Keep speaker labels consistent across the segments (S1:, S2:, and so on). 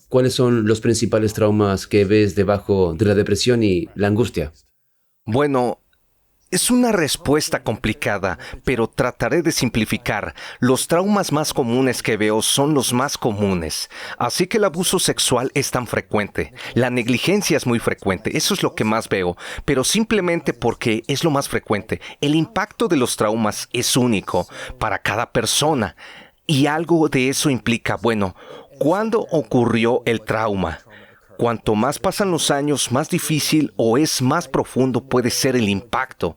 S1: ¿cuáles son los principales traumas que ves debajo de la depresión y la angustia?
S2: Bueno, es una respuesta complicada, pero trataré de simplificar. Los traumas más comunes que veo son los más comunes. Así que el abuso sexual es tan frecuente. La negligencia es muy frecuente. Eso es lo que más veo. Pero simplemente porque es lo más frecuente. El impacto de los traumas es único para cada persona. Y algo de eso implica, bueno, ¿cuándo ocurrió el trauma? Cuanto más pasan los años, más difícil o es más profundo puede ser el impacto.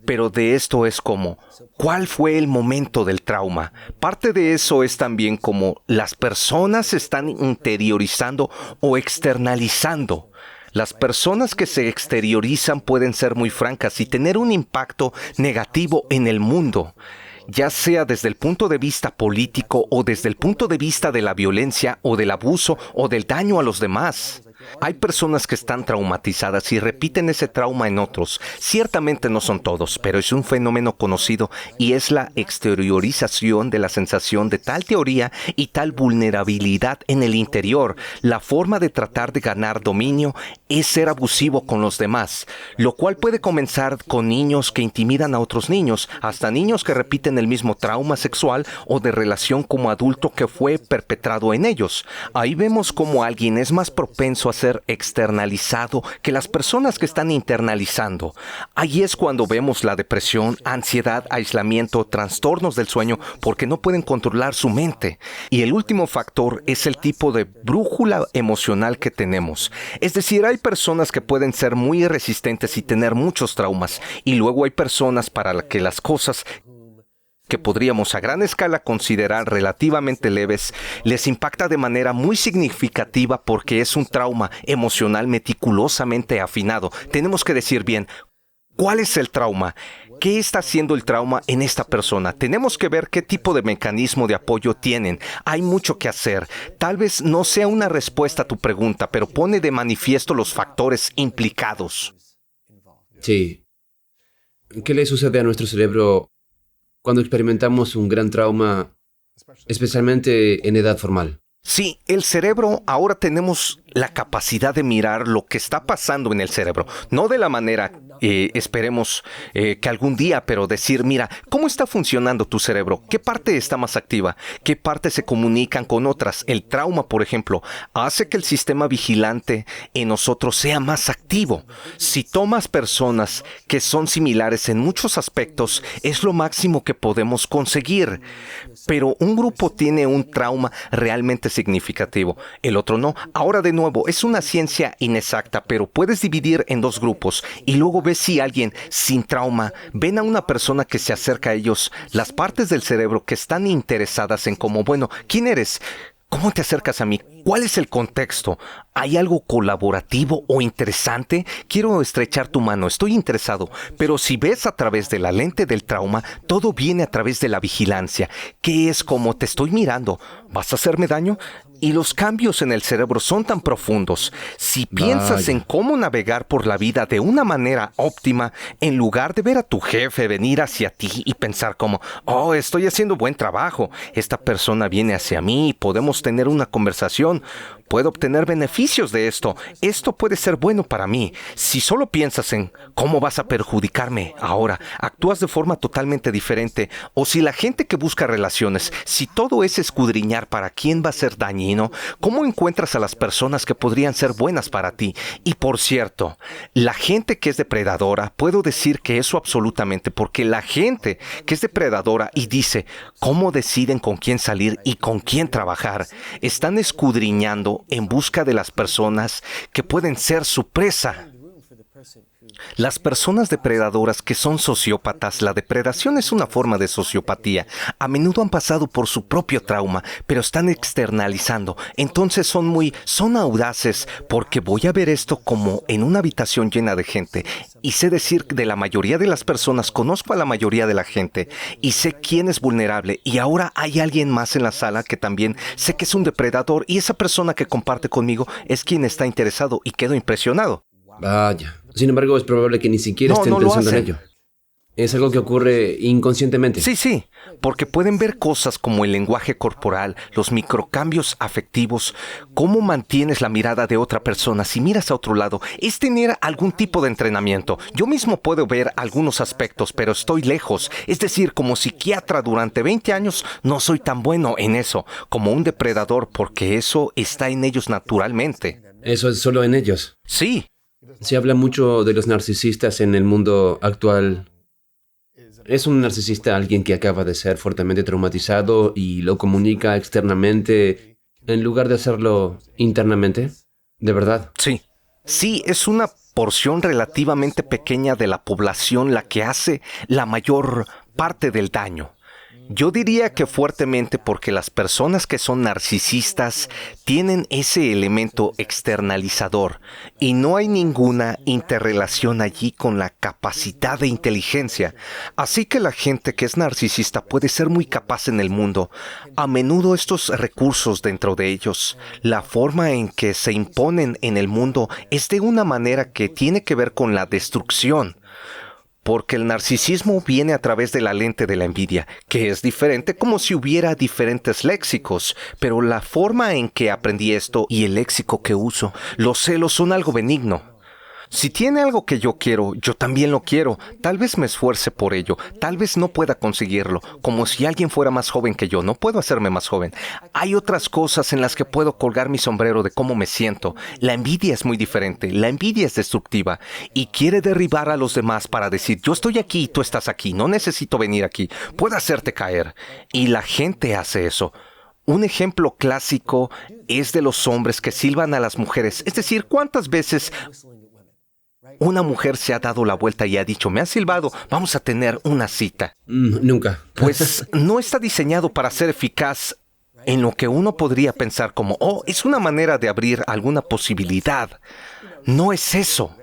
S2: Pero de esto es como, ¿cuál fue el momento del trauma? Parte de eso es también como las personas están interiorizando o externalizando. Las personas que se exteriorizan pueden ser muy francas y tener un impacto negativo en el mundo, ya sea desde el punto de vista político o desde el punto de vista de la violencia o del abuso o del daño a los demás. Hay personas que están traumatizadas y repiten ese trauma en otros. Ciertamente no son todos, pero es un fenómeno conocido y es la exteriorización de la sensación de tal teoría y tal vulnerabilidad en el interior. La forma de tratar de ganar dominio es ser abusivo con los demás, lo cual puede comenzar con niños que intimidan a otros niños, hasta niños que repiten el mismo trauma sexual o de relación como adulto que fue perpetrado en ellos. Ahí vemos cómo alguien es más propenso a ser externalizado que las personas que están internalizando. Ahí es cuando vemos la depresión, ansiedad, aislamiento, trastornos del sueño porque no pueden controlar su mente. Y el último factor es el tipo de brújula emocional que tenemos. Es decir, hay personas que pueden ser muy resistentes y tener muchos traumas, y luego hay personas para las que las cosas que podríamos a gran escala considerar relativamente leves, les impacta de manera muy significativa porque es un trauma emocional meticulosamente afinado. Tenemos que decir bien, ¿cuál es el trauma? ¿Qué está haciendo el trauma en esta persona? Tenemos que ver qué tipo de mecanismo de apoyo tienen. Hay mucho que hacer. Tal vez no sea una respuesta a tu pregunta, pero pone de manifiesto los factores implicados.
S1: Sí. ¿Qué le sucede a nuestro cerebro cuando experimentamos un gran trauma, especialmente en edad formal?
S2: Sí, el cerebro, ahora tenemos la capacidad de mirar lo que está pasando en el cerebro. No de la manera, esperemos que algún día, pero decir, mira, ¿cómo está funcionando tu cerebro? ¿Qué parte está más activa? ¿Qué partes se comunican con otras? El trauma, por ejemplo, hace que el sistema vigilante en nosotros sea más activo. Si tomas personas que son similares en muchos aspectos, es lo máximo que podemos conseguir. Pero un grupo tiene un trauma realmente significativo, el otro no. Ahora de nuevo, es una ciencia inexacta, pero puedes dividir en dos grupos y luego ves si alguien sin trauma ven a una persona que se acerca a ellos, las partes del cerebro que están interesadas en como, bueno, ¿quién eres? ¿Cómo te acercas a mí? ¿Cuál es el contexto? ¿Hay algo colaborativo o interesante? Quiero estrechar tu mano, estoy interesado. Pero si ves a través de la lente del trauma, todo viene a través de la vigilancia, que es como te estoy mirando. ¿Vas a hacerme daño? Y los cambios en el cerebro son tan profundos. Si piensas en
S1: Vaya.
S2: cómo navegar por la vida de una manera óptima, en lugar de ver a tu jefe venir hacia ti y pensar como, oh, estoy haciendo buen trabajo, esta persona viene hacia mí y podemos tener una conversación, puedo obtener beneficios de esto puede ser bueno para mí. Si solo piensas en cómo vas a perjudicarme ahora, actúas de forma totalmente diferente. O si la gente que busca relaciones, si todo es escudriñar para quién va a ser dañino, ¿cómo encuentras a las personas que podrían ser buenas para ti? Y por cierto, la gente que es depredadora, puedo decir que eso absolutamente, porque la gente que es depredadora y dice cómo deciden con quién salir y con quién trabajar, están escudriñando en busca de las personas que pueden ser su presa. Las personas depredadoras que son sociópatas, la depredación es una forma de sociopatía. A menudo han pasado por su propio trauma, pero están externalizando. Entonces son audaces porque voy a ver esto como en una habitación llena de gente. Y sé decir de la mayoría de las personas, conozco a la mayoría de la gente y sé quién es vulnerable. Y ahora hay alguien más en la sala que también sé que es un depredador y esa persona que comparte conmigo es quien está interesado y quedo impresionado.
S1: Vaya. Sin embargo, es probable que ni siquiera
S2: No,
S1: estén
S2: no lo
S1: pensando en
S2: hacen.
S1: ello. Es algo que ocurre inconscientemente.
S2: Sí, sí, porque pueden ver cosas como el lenguaje corporal, los microcambios afectivos, cómo mantienes la mirada de otra persona si miras a otro lado. Es tener algún tipo de entrenamiento. Yo mismo puedo ver algunos aspectos, pero estoy lejos. Es decir, como psiquiatra durante 20 años no soy tan bueno en eso, como un depredador, porque eso está en ellos naturalmente.
S1: Eso es solo en ellos.
S2: Sí.
S1: Se habla mucho de los narcisistas en el mundo actual. ¿Es un narcisista alguien que acaba de ser fuertemente traumatizado y lo comunica externamente en lugar de hacerlo internamente? ¿De verdad?
S2: Sí. Sí, es una porción relativamente pequeña de la población la que hace la mayor parte del daño. Yo diría que fuertemente porque las personas que son narcisistas tienen ese elemento externalizador y no hay ninguna interrelación allí con la capacidad de inteligencia. Así que la gente que es narcisista puede ser muy capaz en el mundo. A menudo estos recursos dentro de ellos, la forma en que se imponen en el mundo es de una manera que tiene que ver con la destrucción. Porque el narcisismo viene a través de la lente de la envidia, que es diferente, como si hubiera diferentes léxicos, pero la forma en que aprendí esto y el léxico que uso, los celos son algo benigno. Si tiene algo que yo quiero, yo también lo quiero. Tal vez me esfuerce por ello, tal vez no pueda conseguirlo, como si alguien fuera más joven que yo, no puedo hacerme más joven. Hay otras cosas en las que puedo colgar mi sombrero de cómo me siento. La envidia es muy diferente, la envidia es destructiva y quiere derribar a los demás para decir, yo estoy aquí y tú estás aquí, no necesito venir aquí, puedo hacerte caer. Y la gente hace eso. Un ejemplo clásico es de los hombres que silban a las mujeres, es decir, ¿cuántas veces una mujer se ha dado la vuelta y ha dicho, me has silbado, vamos a tener una cita?
S1: Nunca.
S2: Pues no está diseñado para ser eficaz en lo que uno podría pensar como, oh, es una manera de abrir alguna posibilidad. No es eso.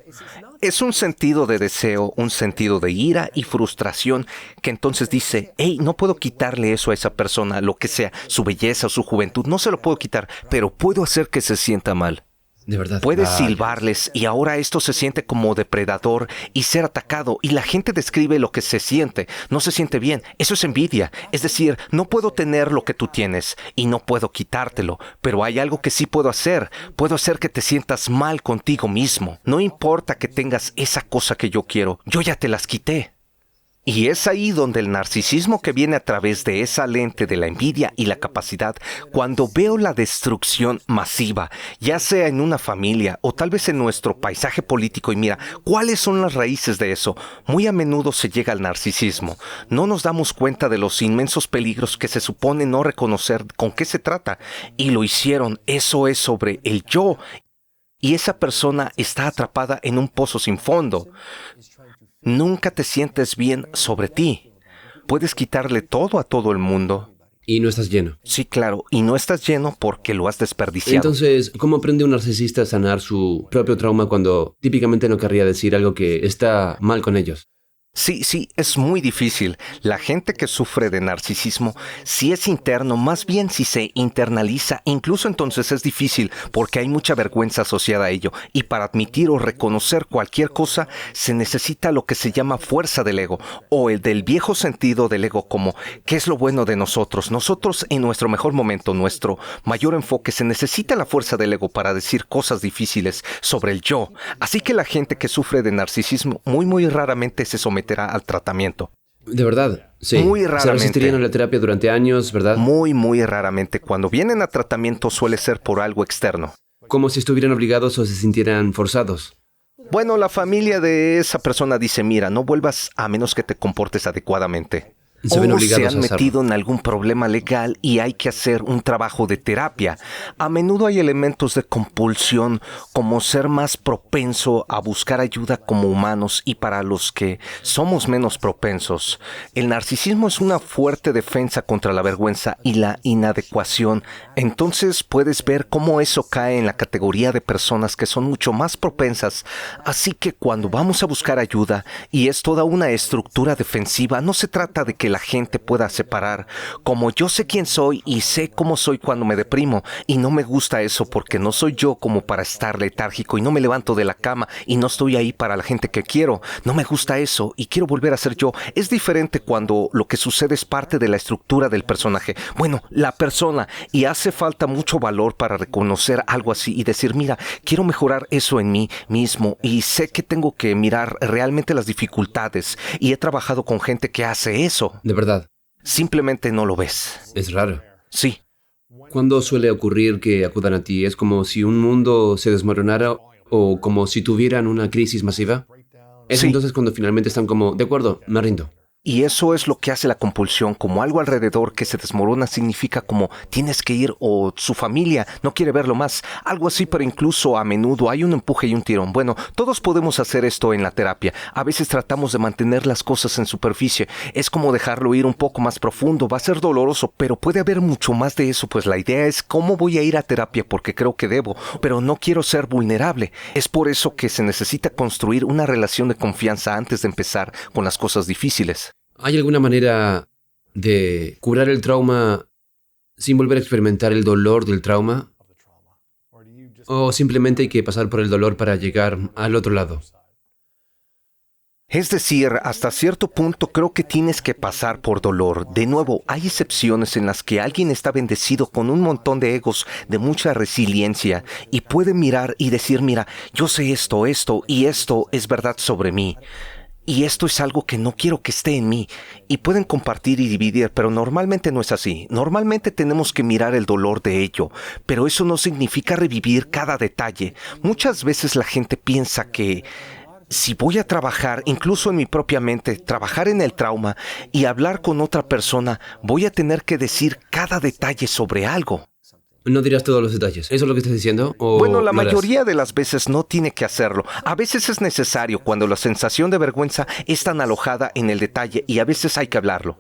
S2: Es un sentido de deseo, un sentido de ira y frustración que entonces dice, hey, no puedo quitarle eso a esa persona, lo que sea, su belleza o su juventud, no se lo puedo quitar, pero puedo hacer que se sienta mal.
S1: De verdad.
S2: Puedes silbarles y ahora esto se siente como depredador y ser atacado y la gente describe lo que se siente. No se siente bien. Eso es envidia. Es decir, no puedo tener lo que tú tienes y no puedo quitártelo, pero hay algo que sí puedo hacer. Puedo hacer que te sientas mal contigo mismo. No importa que tengas esa cosa que yo quiero. Yo ya te las quité. Y es ahí donde el narcisismo que viene a través de esa lente de la envidia y la capacidad, cuando veo la destrucción masiva, ya sea en una familia o tal vez en nuestro paisaje político, y mira, ¿cuáles son las raíces de eso? Muy a menudo se llega al narcisismo. No nos damos cuenta de los inmensos peligros que se supone no reconocer con qué se trata. Y lo hicieron. Eso es sobre el yo. Y esa persona está atrapada en un pozo sin fondo. Nunca te sientes bien sobre ti. Puedes quitarle todo a todo el mundo.
S1: Y no estás lleno.
S2: Sí, claro, y no estás lleno porque lo has desperdiciado.
S1: Entonces, ¿cómo aprende un narcisista a sanar su propio trauma cuando típicamente no querría decir algo que está mal con ellos?
S2: Sí, es muy difícil. La gente que sufre de narcisismo, si es interno, más bien si se internaliza, incluso entonces es difícil porque hay mucha vergüenza asociada a ello. Y para admitir o reconocer cualquier cosa, se necesita lo que se llama fuerza del ego, o el del viejo sentido del ego como, ¿qué es lo bueno de nosotros? Nosotros en nuestro mejor momento, nuestro mayor enfoque, se necesita la fuerza del ego para decir cosas difíciles sobre el yo. Así que la gente que sufre de narcisismo muy raramente se somete al tratamiento.
S1: De verdad, sí.
S2: Muy raramente.
S1: Se resistirían a la terapia durante años, ¿verdad?
S2: Muy raramente. Cuando vienen a tratamiento suele ser por algo externo.
S1: Como si estuvieran obligados o se sintieran forzados.
S2: Bueno, la familia de esa persona dice, mira, no vuelvas a menos que te comportes adecuadamente.
S1: Se ven
S2: O
S1: obligados
S2: se han
S1: a hacerlo.
S2: metido en algún problema legal y hay que hacer un trabajo de terapia. A menudo hay elementos de compulsión, como ser más propenso a buscar ayuda como humanos y para los que somos menos propensos. El narcisismo es una fuerte defensa contra la vergüenza y la inadecuación. Entonces puedes ver cómo eso cae en la categoría de personas que son mucho más propensas. Así que cuando vamos a buscar ayuda y es toda una estructura defensiva, no se trata de que que la gente pueda separar. Como yo sé quién soy y sé cómo soy cuando me deprimo, y no me gusta eso porque no soy yo como para estar letárgico y no me levanto de la cama y no estoy ahí para la gente que quiero. No me gusta eso y quiero volver a ser yo. Es diferente cuando lo que sucede es parte de la estructura del personaje. Bueno, la persona, y hace falta mucho valor para reconocer algo así y decir, mira, quiero mejorar eso en mí mismo y sé que tengo que mirar realmente las dificultades y he trabajado con gente que hace eso.
S1: De verdad,
S2: Simplemente no lo ves.
S1: es raro.
S2: Sí.
S1: ¿Cuándo suele ocurrir que acudan a ti? ¿Es como si un mundo se desmoronara o como si tuvieran una crisis masiva? Es
S2: Sí.
S1: entonces cuando finalmente están como, de acuerdo, me rindo.
S2: Y eso es lo que hace la compulsión, como algo alrededor que se desmorona significa como tienes que ir o su familia no quiere verlo más, algo así, pero incluso a menudo hay un empuje y un tirón. Bueno, todos podemos hacer esto en la terapia. A veces tratamos de mantener las cosas en superficie. Es como dejarlo ir un poco más profundo, va a ser doloroso, pero puede haber mucho más de eso, pues la idea es cómo voy a ir a terapia porque creo que debo, pero no quiero ser vulnerable. Es por eso que se necesita construir una relación de confianza antes de empezar con las cosas difíciles.
S1: ¿Hay alguna manera de curar el trauma sin volver a experimentar el dolor del trauma? ¿O simplemente hay que pasar por el dolor para llegar al otro lado?
S2: Es decir, hasta cierto punto creo que tienes que pasar por dolor. De nuevo, hay excepciones en las que alguien está bendecido con un montón de egos, de mucha resiliencia, y puede mirar y decir, mira, yo sé esto y esto es verdad sobre mí. Y esto es algo que no quiero que esté en mí. Y pueden compartir y dividir, pero normalmente no es así. Normalmente tenemos que mirar el dolor de ello, pero eso no significa revivir cada detalle. Muchas veces la gente piensa que si voy a trabajar, incluso en mi propia mente, trabajar en el trauma y hablar con otra persona, voy a tener que decir cada detalle sobre algo.
S1: No dirás todos los detalles. ¿Eso es lo que estás diciendo? ¿O
S2: Bueno, la
S1: lo harás?
S2: mayoría de las veces no tiene que hacerlo. A veces es necesario cuando la sensación de vergüenza es tan alojada en el detalle y a veces hay que hablarlo.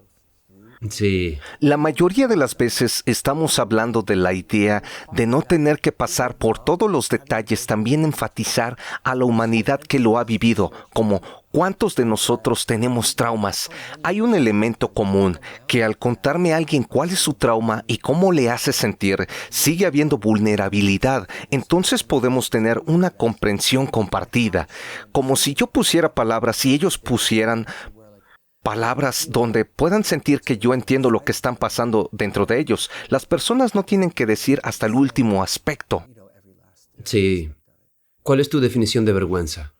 S1: Sí.
S2: La mayoría de las veces estamos hablando de la idea de no tener que pasar por todos los detalles, también enfatizar a la humanidad que lo ha vivido, como ¿cuántos de nosotros tenemos traumas? Hay un elemento común, que al contarme a alguien cuál es su trauma y cómo le hace sentir, sigue habiendo vulnerabilidad. Entonces podemos tener una comprensión compartida, como si yo pusiera palabras y ellos pusieran palabras donde puedan sentir que yo entiendo lo que están pasando dentro de ellos. Las personas no tienen que decir hasta el último aspecto.
S1: Sí. ¿Cuál es tu definición de vergüenza?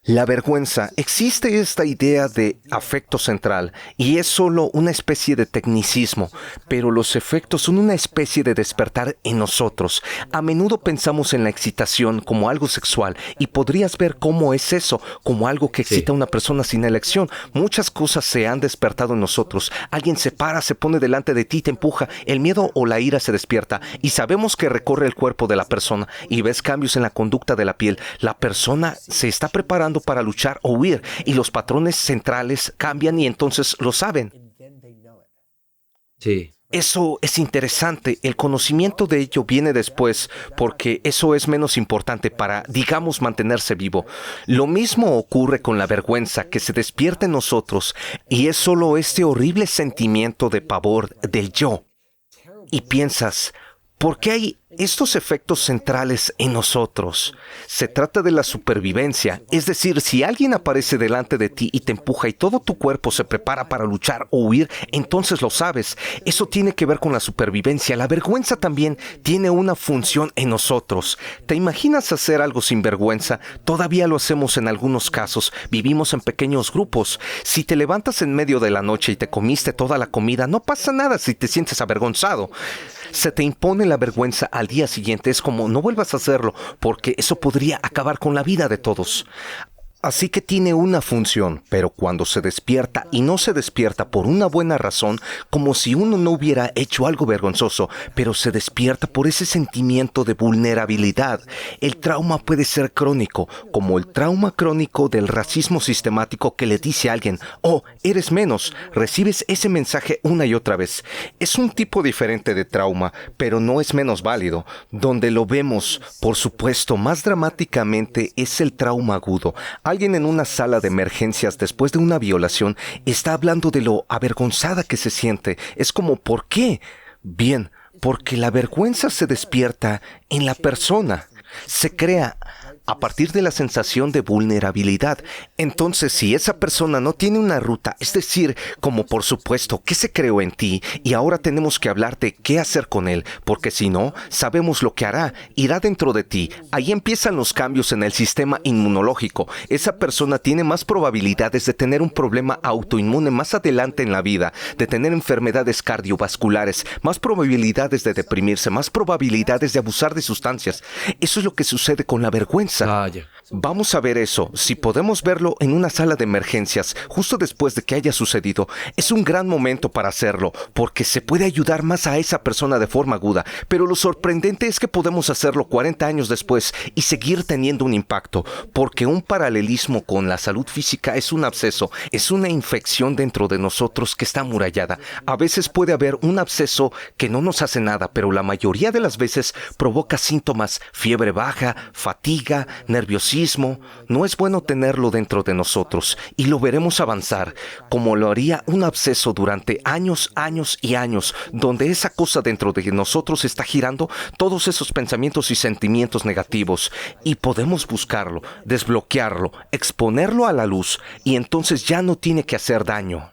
S2: La vergüenza, existe esta idea de afecto central y es solo una especie de tecnicismo, pero los efectos son una especie de despertar en nosotros. A menudo pensamos en la excitación como algo sexual y podrías ver cómo es eso, como algo que excita a una persona sin elección. Muchas cosas se han despertado en nosotros. Alguien se para, se pone delante de ti, te empuja, el miedo o la ira se despierta y sabemos que recorre el cuerpo de la persona y ves cambios en la conducta de la piel. La persona se está preparando para luchar o huir y los patrones centrales cambian y entonces lo saben.
S1: Sí.
S2: Eso es interesante. El conocimiento de ello viene después porque eso es menos importante para, digamos, mantenerse vivo. Lo mismo ocurre con la vergüenza que se despierta en nosotros y es solo este horrible sentimiento de pavor del yo. Y piensas, ¿por qué hay estos efectos centrales en nosotros? Se trata de la supervivencia, es decir, si alguien aparece delante de ti y te empuja y todo tu cuerpo se prepara para luchar o huir, entonces lo sabes. Eso tiene que ver con la supervivencia. La vergüenza también tiene una función en nosotros. ¿Te imaginas hacer algo sin vergüenza? Todavía lo hacemos en algunos casos. Vivimos en pequeños grupos. Si te levantas en medio de la noche y te comiste toda la comida, no pasa nada si te sientes avergonzado. Se te impone la vergüenza al día siguiente. Es como no vuelvas a hacerlo porque eso podría acabar con la vida de todos. Así que tiene una función, pero cuando se despierta y no se despierta por una buena razón, como si uno no hubiera hecho algo vergonzoso, pero se despierta por ese sentimiento de vulnerabilidad. El trauma puede ser crónico, como el trauma crónico del racismo sistemático que le dice a alguien, oh, eres menos, recibes ese mensaje una y otra vez. Es un tipo diferente de trauma, pero no es menos válido. Donde lo vemos, por supuesto, más dramáticamente es el trauma agudo. Hay alguien en una sala de emergencias después de una violación está hablando de lo avergonzada que se siente. Es como, ¿por qué? Bien, porque la vergüenza se despierta en la persona. Se crea a partir de la sensación de vulnerabilidad. Entonces, si esa persona no tiene una ruta, es decir, como por supuesto, ¿qué se creó en ti? Y ahora tenemos que hablar de qué hacer con él, porque si no, sabemos lo que hará, irá dentro de ti. Ahí empiezan los cambios en el sistema inmunológico. Esa persona tiene más probabilidades de tener un problema autoinmune más adelante en la vida, de tener enfermedades cardiovasculares, más probabilidades de deprimirse, más probabilidades de abusar de sustancias. Eso es lo que sucede con la vergüenza. Vamos a ver eso. Si podemos verlo en una sala de emergencias, justo después de que haya sucedido, es un gran momento para hacerlo, porque se puede ayudar más a esa persona de forma aguda. Pero lo sorprendente es que podemos hacerlo 40 años después y seguir teniendo un impacto, porque un paralelismo con la salud física es un absceso, es una infección dentro de nosotros que está amurallada. A veces puede haber un absceso que no nos hace nada, pero la mayoría de las veces provoca síntomas, fiebre baja, fatiga, nerviosismo. No es bueno tenerlo dentro de nosotros y lo veremos avanzar, como lo haría un absceso durante años, años y años, donde esa cosa dentro de nosotros está girando todos esos pensamientos y sentimientos negativos, y podemos buscarlo, desbloquearlo, exponerlo a la luz, y entonces ya no tiene que hacer daño.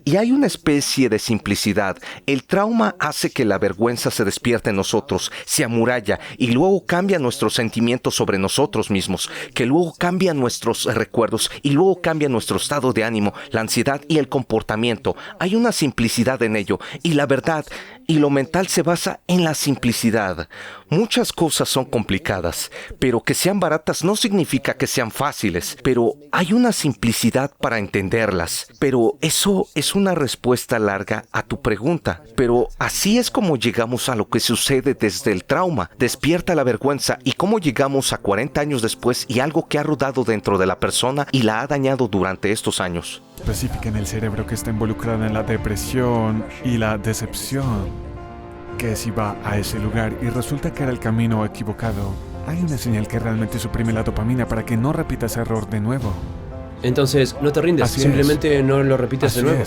S2: Y hay una especie de simplicidad. El trauma hace que la vergüenza se despierte en nosotros, se amuralla y luego cambia nuestros sentimientos sobre nosotros mismos, que luego cambia nuestros recuerdos y luego cambia nuestro estado de ánimo, la ansiedad y el comportamiento. Hay una simplicidad en ello, y la verdad y lo mental se basa en la simplicidad. Muchas cosas son complicadas, pero que sean baratas no significa que sean fáciles, pero hay una simplicidad para entenderlas. Pero eso es una respuesta larga a tu pregunta. Pero así es como llegamos a lo que sucede desde el trauma. Despierta la vergüenza, y cómo llegamos a 40 años después y algo que ha rodado dentro de la persona y la ha dañado durante estos años.
S3: Específica en el cerebro que está involucrada en la depresión y la decepción, que si va a ese lugar y resulta que era el camino equivocado, hay una señal que realmente suprime la dopamina para que no repita ese error de nuevo.
S1: Entonces, no te rindes, simplemente no lo repites de nuevo.